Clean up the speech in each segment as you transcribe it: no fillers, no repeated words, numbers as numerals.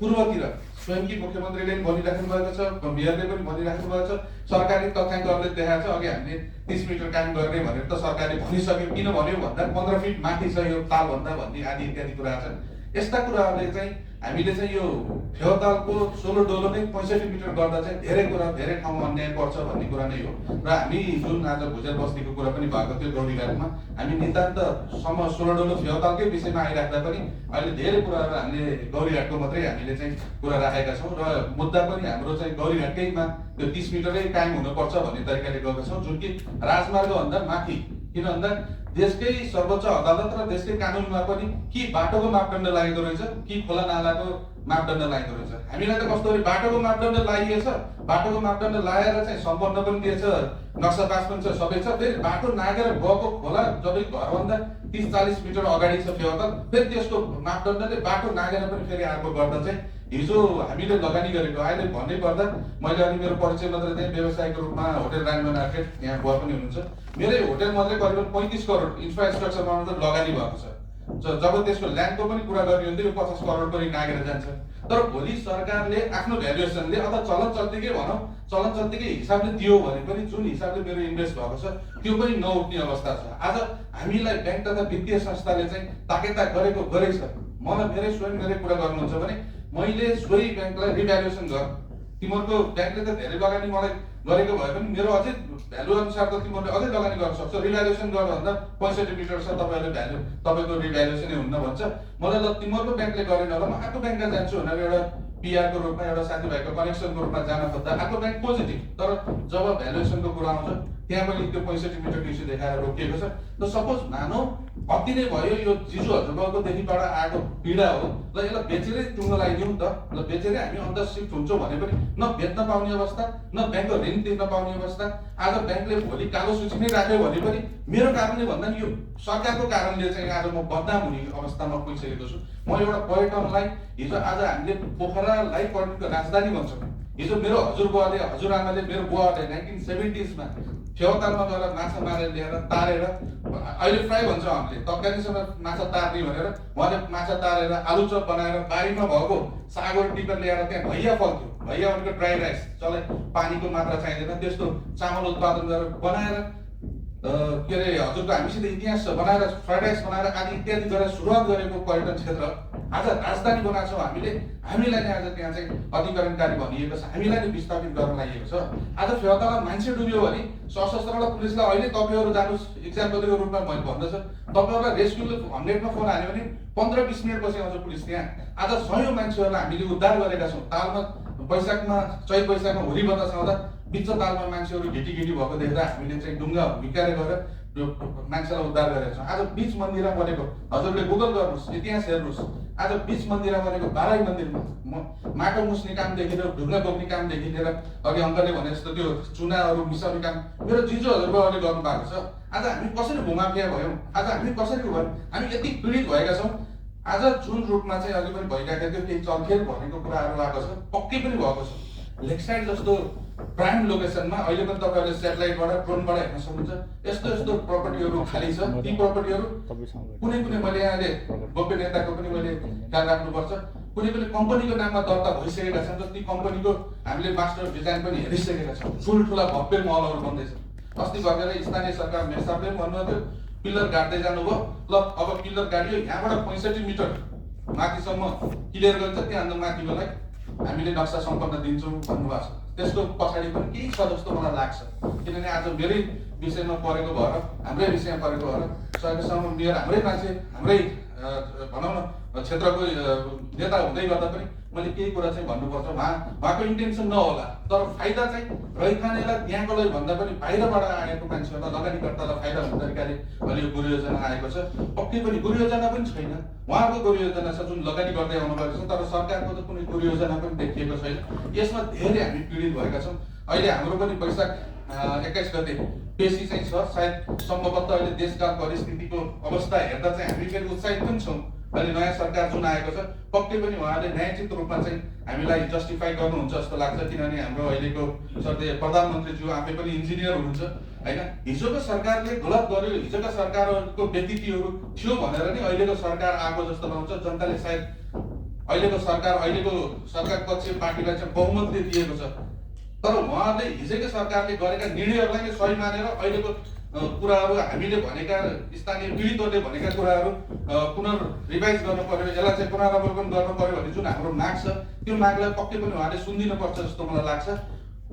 पूर्वतिर स्वयं कि मुख्यमन्त्रीले पनि भनिराख्नु भएको छ, मेयरले पनि भनिराख्नु भएको छ, सरकारी तथ्याङ्कहरूले देखाएको छ। अघि हामीले 30 मिटर काम गर्ने भनेर त सरकारले भनिसक्यो, किन भन्यो भन्दा 15 फिट माथि छ यो तालभन्दा भन्ने आदि इत्यादि कुरा छन्। यस्ता कुराहरूले चाहिँ हामीले चाहिँ यो फेवातालको 16 डोलो नै 65 मिटर गर्दा चाहिँ धेरै कुरा धेरै ठाउँमा अन्याय पर्छ भन्ने कुरा नै हो। र हामी जुन आज भुजेल बस्तीको कुरा पनि भएको थियो गौरीघाटमा, हामी नितान्तसम्म 16 डोलो फेवातालकै विषयमा आइराख्दा पनि अहिले धेरै कुराहरू हामीले गौरीघाटको मात्रै हामीले चाहिँ कुरा राखेका छौँ र मुद्दा पनि हाम्रो चाहिँ गौरीघाटकैमा त्यो 30 मिटरै कायम हुनुपर्छ भन्ने तरिकाले गएका छौँ, जुन कि राजमार्गभन्दा माथि। किन भन्दा देशकै सर्वोच्च अदालत र देशकै कानुनमा पनि कि बाटोको मापदण्ड लागेको रहेछ कि खोला नालाको मापदण्ड लागेको रहेछ। हामीलाई त कस्तो गरी बाटोको मापदण्ड लगाइएछ, बाटोको मापदण्ड लगाएर चाहिँ सम्पन्न पनि दिएछ, नक्सा पास पनि छ, सबै छ। फेरि बाटो नागेर गएको खोला जब घरभन्दा 30-40 मिटर अगाडि छ फेवाताल, फेरि त्यसको मापदण्डले बाटो नागेर पनि फेरि अर्को गर्दा चाहिँ हिजो हामीले लगानी गरेको अहिले भन्नै पर्दा मैले अनि मेरो परिचय मात्रै चाहिँ व्यवसायको रूपमा होटल राजमान मार्केट यहाँ बुवा पनि हुनुहुन्छ, मेरै होटल मात्रै करिब 35 करोड इन्फ्रास्ट्रक्चरमा मात्रै लगानी भएको छ। जब त्यसको ल्यान्डको पनि कुरा गर्ने हो भने यो 50 करोड पनि नागेर जान्छ। तर भोलि सरकारले आफ्नो भ्यालुएसनले अथवा चलन चल्तीकै भनौँ, चलन चल्तीकै हिसाबले दियो भने पनि जुन हिसाबले मेरो इन्भेस्ट भएको छ त्यो पनि नउठ्ने अवस्था छ। आज हामीलाई ब्याङ्क तथा वित्तीय संस्थाले चाहिँ ताकेता गरेछ। मलाई मेरै कुरा गर्नुहुन्छ भने मैले सोही ब्याङ्कलाई रिभ्यालुएसन गर, तिमीहरूको ब्याङ्कले त धेरै लगानी मलाई गरेको भए पनि मेरो अझै भ्यालु अनुसार त तिमीहरूले अझै लगानी गर्न सक्छ, रिभ्यालुएसन गर भन्दा 65 मिटर छ, तपाईँको रिभ्यालुएसनै हुन्न भन्छ। मलाई ल तिमीहरूको ब्याङ्कले गरेन होला, म अर्को ब्याङ्कमा जान्छु भनेर एउटा पिआरको रूपमा एउटा साथीभाइको कनेक्सनको रूपमा जान खोज्दा अर्को ब्याङ्क पोजिटिभ, तर जब भ्यालुएसनको कुरा आउँछ त्यहाँ पनि त्यो 65 मिटर इस्यु देखाएर रोकिएको छ। त सपोज मानौ अति नै भयो यो जिजु हजुरबाउकोदेखिबाट आएको पीडा हो, ल यसलाई बेचेरै टुङ्गो लगाइदिउँ त, ल बेचेरै हामी अन्त सिफ्ट हुन्छौँ भने पनि न बेच्न पाउने अवस्था, न ब्याङ्कको ऋण तिर्न पाउने अवस्था। आज ब्याङ्कले भोलि कालो सूची नै राख्यो भने पनि मेरो कारणले भन्दा नि यो सरकारको कारणले चाहिँ आज म बदनाम हुने अवस्थामा पुगिसकेको छु। म एउटा पर्यटनलाई हिजो आज हामीले पोखरालाई पर्यटनको राजधानी भन्छौँ। हिजो मेरो हजुरबुवाले हजुरआमाले मेरो बुवाले 1970s मा फेवातालमा गएर माछा मारेर ल्याएर तारेर, अहिले फ्राई भन्छ हामीले तरकारीसँग माछा तार्ने भनेर, उहाँले माछा तारेर आलुचप बनाएर बारीमा भएको सागहरू टिपेर ल्याएर त्यहाँ भैया फल्थ्यो, भैया भनेको ड्राई राइस, जसलाई पानीको मात्रा चाहिँदैन त्यस्तो चामल उत्पादन गरेर बनाएर के अरे हजुरको हामीसित इतिहास छ, बनाएर फ्राइड राइस बनाएर आदि इत्यादि गरेर सुरुवात गरेको पर्यटन क्षेत्र आज राजधानी बनाएको छौँ हामीले। हामीलाई नै आज त्यहाँ चाहिँ अधिकरणकारी भनिएको छ, हामीलाई नै विस्थापित गर्न लागि छ। आज फेवातालमा मान्छे डुब्यो भने सशस्त्र र पुलिसलाई अहिले तपाईँहरू जानुहोस्, इक्जाम्पलको रूपमा मैले भन्दछु, तपाईँहरूलाई रेस्क्युले 100 मा फोन हाल्यो भने 15-20 मिनट पछि आउँछ पुलिस त्यहाँ। आज 100 मान्छेहरूलाई हामीले उद्धार गरेका छौँ। तालमा वैशाखमा चैत वैशाखमा हुरी बतास आउँदा बिच तालमा मान्छेहरू घिटी भएको देख्दा हामीले चाहिँ ढुङ्गा हिर्काएर गएर यो मान्छेलाई उद्धार गरेका छौँ। आज बीच मन्दिरमा बनेको हजुरले गुगल गर्नुहोस्, इतिहास हेर्नुहोस्, आज बीच मन्दिरमा बनेको बाराई मन्दिरमा माटो मुस्ने कामदेखि लिएर ढुङ्गा बोक्ने कामदेखि लिएर अघि अङ्कलले भने जस्तो त्यो चुनाहरू मिसाउने काम मेरो जिजु हजुरबाले गर्नु भएको छ। आज हामी कसरी भूमाफिया भयौँ, आज हामी कसरी भयौँ, हामी यति पीडित भएका छौँ। आज जुन रूपमा चाहिँ अघि पनि भइरहेको थियो केही चलखेल भनेको कुराहरू आएको छ, पक्कै पनि भएको छ। लेकसाइड जस्तो प्राइम लोकेसनमा अहिले पनि तपाईँहरूले सेटेलाइटबाट ड्रोनबाट हेर्न सक्नुहुन्छ, यस्तो यस्तो प्रपर्टीहरू खाली छ। ती प्रपर्टीहरू कुनै मैले यहाँले गोप्य नेताको पनि मैले ख्याल राख्नुपर्छ, कुनै कम्पनीको नाममा दर्ता भइसकेका छन् र ती कम्पनीको हामीले मास्टर डिजाइन पनि हेरिसकेका छौँ। ठुल्ठुला भव्य महलहरू बन्दैछ। अस्ति भर्खर स्थानीय सरकार मेयरसाहबले पनि भन्नुभयो पिल्लर गाड्दै जानुभयो, ल अब पिल्लर गाडियो यहाँबाट 65 मिटर माथिसम्म क्लियर गर्छ, त्यहाँ माथिकोलाई हामीले नक्सा सम्पन्न दिन्छौँ भन्नुभएको छ। त्यसको पछाडि पनि केही छ जस्तो मलाई लाग्छ, किनभने आज मेरै विषयमा परेको भएर हाम्रै विषयमा परेको भएर सकेसम्म मेयर हाम्रै मान्छे हाम्रै भनौँ न क्षेत्रको नेता हुँदै गर्दा पनि मैले केही कुरा चाहिँ भन्नुपर्छ। उहाँको इन्टेन्सन नहोला, तर फाइदा चाहिँ रैथानेलाई त्यहाँकोलाई भन्दा पनि बाहिरबाट आएको मान्छेहरूलाई लगानीकर्तालाई फाइदा हुने तरिकाले अहिले यो गुरु योजना आएको छ। पक्कै पनि गुरु योजना पनि छैन, उहाँको गुरु योजना छ जुन लगानी गर्दै आउनु भएको छ, तर सरकारको त कुनै गुरु योजना पनि देखिएको छैन। यसमा धेरै हामी पीडित भएका छौँ। अहिले हाम्रो पनि वैशाख 21 गते पेशी चाहिँ छ, सायद सम्भवतः अहिले देशका परिस्थितिको अवस्था हेर्दा चाहिँ हामी फेरि उत्साहित पनि छौँ। अहिले नयाँ सरकार जुन आएको छ पक्कै पनि उहाँले न्यायोचित रूपमा चाहिँ हामीलाई जस्टिफाई गर्नुहुन्छ जस्तो लाग्छ, किनभने हाम्रो अहिलेको सधैँ प्रधानमन्त्रीज्यू आफै पनि इन्जिनियर हुनुहुन्छ होइन। हिजोको सरकारले गलत गर्यो, हिजोका सरकारहरूको व्यतिथिहरू थियो भनेर नि अहिलेको सरकार आएको जस्तो लाउँछ। जनताले सायद अहिलेको सरकार पक्ष पार्टीलाई चाहिँ बहुमतले दिएको छ। तर उहाँले हिजोकै सरकारले गरेका निर्णयहरूलाई नै सही मानेर अहिलेको कुराहरू हामीले भनेका स्थानीय पीडितहरूले भनेका कुराहरू पुनर्रिभाइज गर्नु पर्यो, यसलाई चाहिँ पुनरावलोकन गर्नु पर्यो भन्ने जुन हाम्रो माग छ, त्यो मागलाई पक्कै पनि उहाँले सुनिदिनुपर्छ जस्तो मलाई लाग्छ।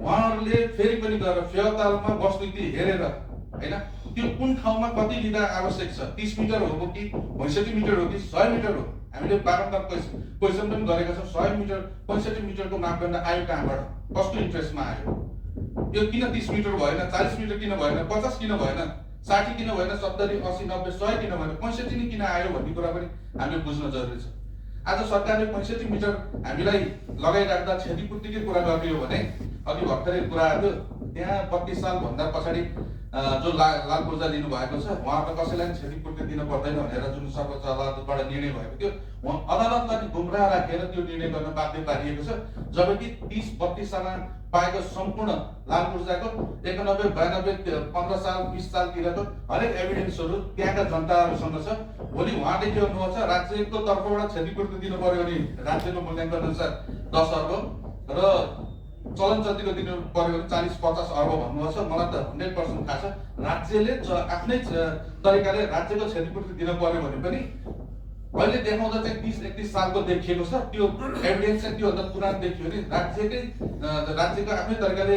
उहाँहरूले फेरि पनि गएर फेवातालमा वस्तुस्थिति हेरेर होइन त्यो कुन ठाउँमा कति लिँदा आवश्यक छ, 30 मिटर हो कि 65 मिटर हो कि 100 मिटर हो, हामीले बारम्बार क्वेसन पनि गरेका छौँ। 100 मिटर 65 मिटरको मापदण्ड आयो कहाँबाट, कसको इन्ट्रेस्टमा आयो? यो किन 30 मिटर भएन, 40 मिटर किन भएन, 50 किन भएन, 60 किन भएन, 70 80 90 100 किन भएन, 65 नै किन आयो भन्ने कुरा पनि हामीले बुझ्न जरुरी छ। आज सरकारले 65 मिटर हामीलाई लगाइराख्दा क्षतिपूर्तिकै कुरा गर्ने हो भने अघि भर्खरै कुरा आयो, त्यहाँ 32 सालभन्दा पछाडि जो लाल पूर्जा लिनुभएको छ उहाँलाई कसैलाई पनि क्षतिपूर्ति दिन पर्दैन भनेर जुन सर्वोच्च अदालतबाट निर्णय भएको थियो, अदालतलाई गुमराह राखेर त्यो निर्णय गर्न बाध्य पारिएको छ। जबकि 30-32 सालमा पाएको सम्पूर्ण लाल पूर्जाको 91, 92, 15 साल 20 सालतिरको हरेक एभिडेन्सहरू त्यहाँका जनताहरूसँग छ। भोलि उहाँले के गर्नुभएको छ, राज्यको तर्फबाट क्षतिपूर्ति दिनु पर्यो भने राज्यको मूल्याङ्कन अनुसार 10 अर्ब र चलन चल्तीको दिनु पर्यो भने 40-50 अर्ब भन्नुभएको छ। मलाई त 100% थाहा छ राज्यले आफ्नै तरिकाले राज्यको क्षतिपूर्ति दिन पर्यो भने पनि अहिले देखाउँदा चाहिँ 30-31 सालको देखिएको छ। त्यो एभिडेन्स चाहिँ त्योभन्दा पुरानो देखियो भने राज्यको आफ्नै तरिकाले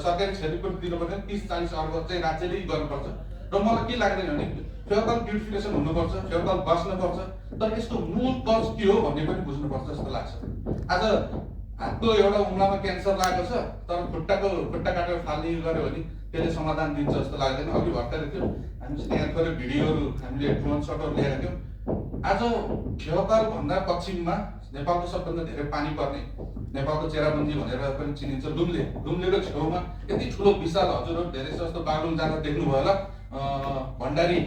सरकारी क्षतिपूर्ति दिनु पर्यो भने 30-40 अर्ब चाहिँ राज्यले गर्नुपर्छ। र मलाई के लाग्दैन भने फेवाताल ब्युटिफिकेसन हुनुपर्छ, फेवाताल बस्नुपर्छ, तर यसको मूल कज के हो भन्ने पनि बुझ्नुपर्छ जस्तो लाग्छ। आज हातको एउटा उम्लामा क्यान्सर लागेको छ, तर खुट्टा काटेर फाल्ने गर्यो भने त्यसले समाधान दिन्छ जस्तो लाग्दैन। अघि भर्खरै थियो हामी त्यहाँ थोरै भिडियोहरू हामीले ड्रोन सटहरू ल्याएका थियौँ। आज फेवाताल भन्दा पश्चिममा नेपालको सबभन्दा धेरै पानी पर्ने नेपालको चेराबन्दी भनेर पनि चिनिन्छ डुम्लेको छेउमा यति ठुलो विशाल, हजुरहरू धेरै जस्तो बागलुङ जाँदा देख्नुभयो होला, भण्डारी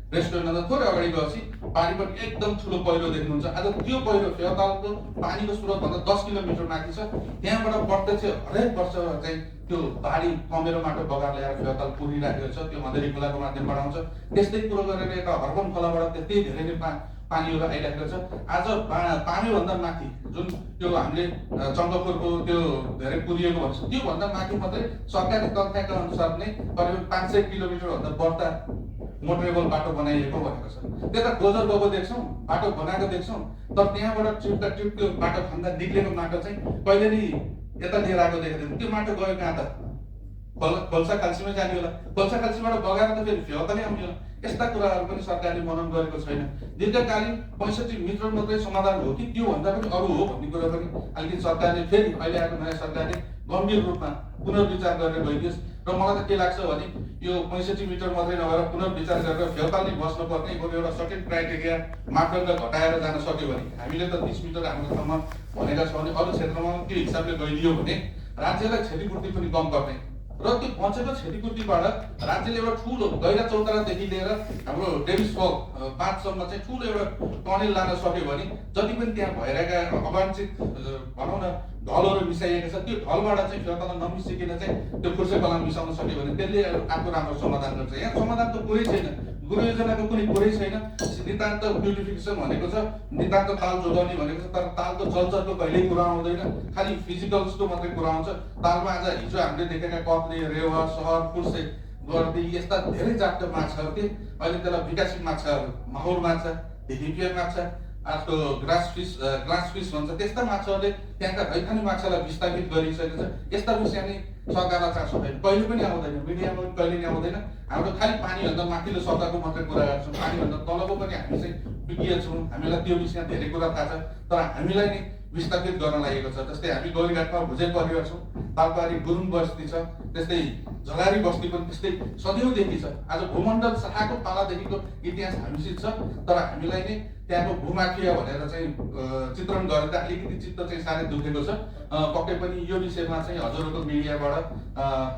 रेस्टुरेन्टमा थोरै अगाडि गएपछि पानी पनि एकदम ठुलो पहिरो देख्नुहुन्छ। आज त्यो पहिरो फेवातालको पानीको स्रोतभन्दा 10 किलोमिटर माथि छ। त्यहाँबाट प्रत्यक्ष हरेक वर्ष चाहिँ त्यो बाढी कमेरो माटो बगाएर ल्याएर फेवाताल पुरिराखेको छ, त्यो अँधेरी खोलाको माध्यमबाट आउँछ। त्यस्तै कुरो गरेर यता हर्बन खोलाबाट त्यति धेरै नै पानीहरू आइरहेको छ। आज पानीभन्दा माथि जुन त्यो हामीले चङ्गपुरको त्यो धेरै पुरिएको भन्छ, त्योभन्दा माथि मात्रै सरकारी तथ्याङ्क अनुसार नै करिब 500 किलोमिटरभन्दा बढ्ता मोटरेबल बाटो बनाइएको भनेको छ। त्यता डोजर गएको देख्छौँ, बाटो बनाएको देख्छौँ, तर त्यहाँबाट ट्युब त्यो बाटो खन्दा निक्लेको माटो चाहिँ कहिले नि यता लिएर आएको देखेको त्यो माटो गयो कहाँ त? खोल्सा खाल्सीमै जाने होला, खोल्सा खाल्सीबाट बगाएर त फेरि फेवातालै आउने होला। यस्ता कुराहरू पनि सरकारले मनन गरेको छैन। दीर्घकालीन 65 मिटर मात्रै समाधान हो कि त्योभन्दा पनि अरू हो भन्ने कुरा पनि अलिकति सरकारले फेरि अहिले आएको नयाँ सरकारले गम्भीर रूपमा पुनर्विचार गरेर गइदियोस्। र मलाई त के लाग्छ भने यो 65 मिटर मात्रै नभएर पुनर्विचार गरेर फेवाताल नै बस्नुपर्ने एउटा सर्टेन क्राइटेरिया मापदण्ड घटाएर जान सक्यो भने, हामीले त 30 मिटर हाम्रो ठाउँमा भनेका छौँ भने अरू क्षेत्रमा त्यो हिसाबले गइदियो भने राज्यलाई क्षतिपूर्ति पनि कम गर्ने र त्यो बचेको क्षतिपूर्तिबाट राज्यले एउटा ठुलो गैरा चौतारादेखि लिएर हाम्रो डेभिस फल 5 सम्म चाहिँ ठुलो एउटा टनेल लान सक्यो भने जति पनि त्यहाँ भइरहेका अवांछित भनौँ न ढलहरू मिसाइएको छ, त्यो ढलबाट चाहिँ फेवाताल नमिसिकन चाहिँ त्यो खुर्से कलाम मिसाउन सक्यो भने त्यसले आफ्नो राम्रो समाधान गर्छ। यहाँ समाधान त कुरै छैन, गृह योजनाको कुनै कुरै छैन। नितान्त ब्युटिफिकेसन भनेको छ, नितान्त ताल जोगाउने भनेको छ, तर तालको चलचलको कहिल्यै कुरा आउँदैन, खालि फिजिकल्सको मात्रै कुरा आउँछ। तालमा आज हिजो हामीले देखेका कत्ले, रेवा, सहर, फुर्से गर्दै यस्ता धेरै जातका माछाहरू थिए। अहिले त्यसलाई विकासित माछाहरू, माहुर माछा, ढिकिपिया माछा, आजको ग्लास फिस भन्छ, त्यस्ता माछाहरूले त्यहाँका रैथाने माछालाई विस्थापित गरिसकेको छ। यस्ता विषय नै सरकारलाई चासो छैन, कहिले पनि आउँदैन, मिडियामा पनि कहिले नै आउँदैन। हाम्रो खालि पानीभन्दा माथिल्लो सतहको मात्रै कुरा गर्छौँ, पानीभन्दा तलको पनि हामी चाहिँ विज्ञ छौँ, हामीलाई त्यो विषयमा धेरै कुरा थाहा छ, तर हामीलाई नै विस्थापित गर्न लागेको छ। जस्तै हामी गौरीघाटमा भुजेल परिवार छौँ, तालपारी गुरुङ बस्ती छ, त्यस्तै झलारी बस्ती पनि त्यस्तै सदैवदेखि छ। आज भूमण्डल शाखाको पालादेखिको इतिहास हामीसित छ, तर हामीलाई नै त्यहाँको भूमाफिया भनेर चाहिँ चित्रण गर्दा अलिकति चित्त चाहिँ साह्रै दुखेको छ। पक्कै पनि यो विषयमा चाहिँ हजुरहरूको मिडियाबाट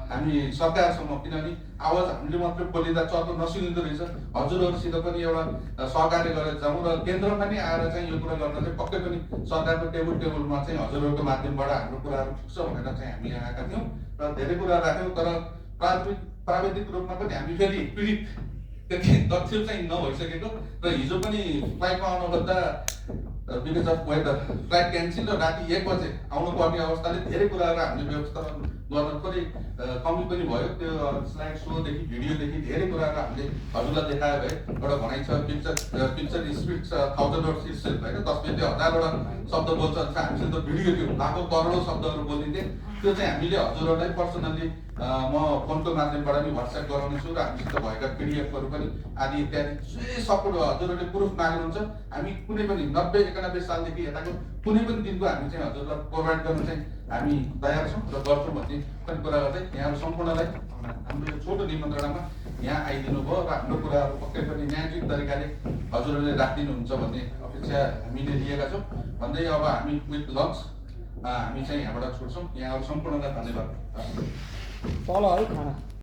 हामी सरकारसम्म, किनभने आवाज हामीले मात्रै बोलिँदा चर्को नसुनिँदो रहेछ, हजुरहरूसित पनि एउटा सहकार्य गरेर जाउँ र केन्द्रमा नै आएर चाहिँ यो कुरा गर्न चाहिँ पक्कै पनि सरकारको टेबलमा चाहिँ हजुरहरूको माध्यमबाट हाम्रो कुराहरू पुग्छ भनेर चाहिँ हामी यहाँ आएका थियौँ र धेरै कुरा राख्यौँ। तर प्राविधिक रूपमा पनि हामी फेरि पीडित त्यति तथ्य चाहिँ नभइसकेको र हिजो पनि फ्लाइटमा आउनु खोज्दा because of weather flight cancel र राति 1 बजे आउनुपर्ने अवस्थाले धेरै कुराहरू हामीले व्यवस्थापन गर्न थोरै कमी पनि भयो। त्यो स्लाइड सोदेखि भिडियोदेखि धेरै कुराहरू हामीले हजुरलाई देखायो भए एउटा भनाइ छ पिक्चर स्पिक्स 1000 वर्ड्स इटसेल्फ होइन, 10 मिनटले 1000वटा शब्द बोल्छ भने हामीसँग त भिडियो थियो लाखौँ करोडौँ शब्दहरू बोलिन्थे। त्यो चाहिँ हामीले हजुरहरूलाई पर्सनल्ली म फोनको माध्यमबाट पनि व्हाट्सएप गराउनेछु र हामीसित भएका पिडिएफहरू पनि आदि इत्यादि जे सपोर्ट हजुरहरूले प्रुफ माग्नुहुन्छ हामी कुनै पनि 90-91 सालदेखि यताको कुनै पनि दिनको हामी चाहिँ हजुरलाई प्रोभाइड गर्न चाहिँ हामी तयार छौँ र गर्छौँ भन्ने पनि कुरा गर्दै यहाँहरू सम्पूर्णलाई हाम्रो यो छोटो निमन्त्रणामा यहाँ आइदिनु भयो र हाम्रो कुराहरू पक्कै पनि न्यायोचित तरिकाले हजुरहरूले राखिदिनुहुन्छ भन्ने अपेक्षा हामीले लिएका छौँ भन्दै अब हामी विथ लन्च हामी चाहिँ यहाँबाट छुट्छौँ। यहाँहरू सम्पूर्णलाई धन्यवाद। तल है खाना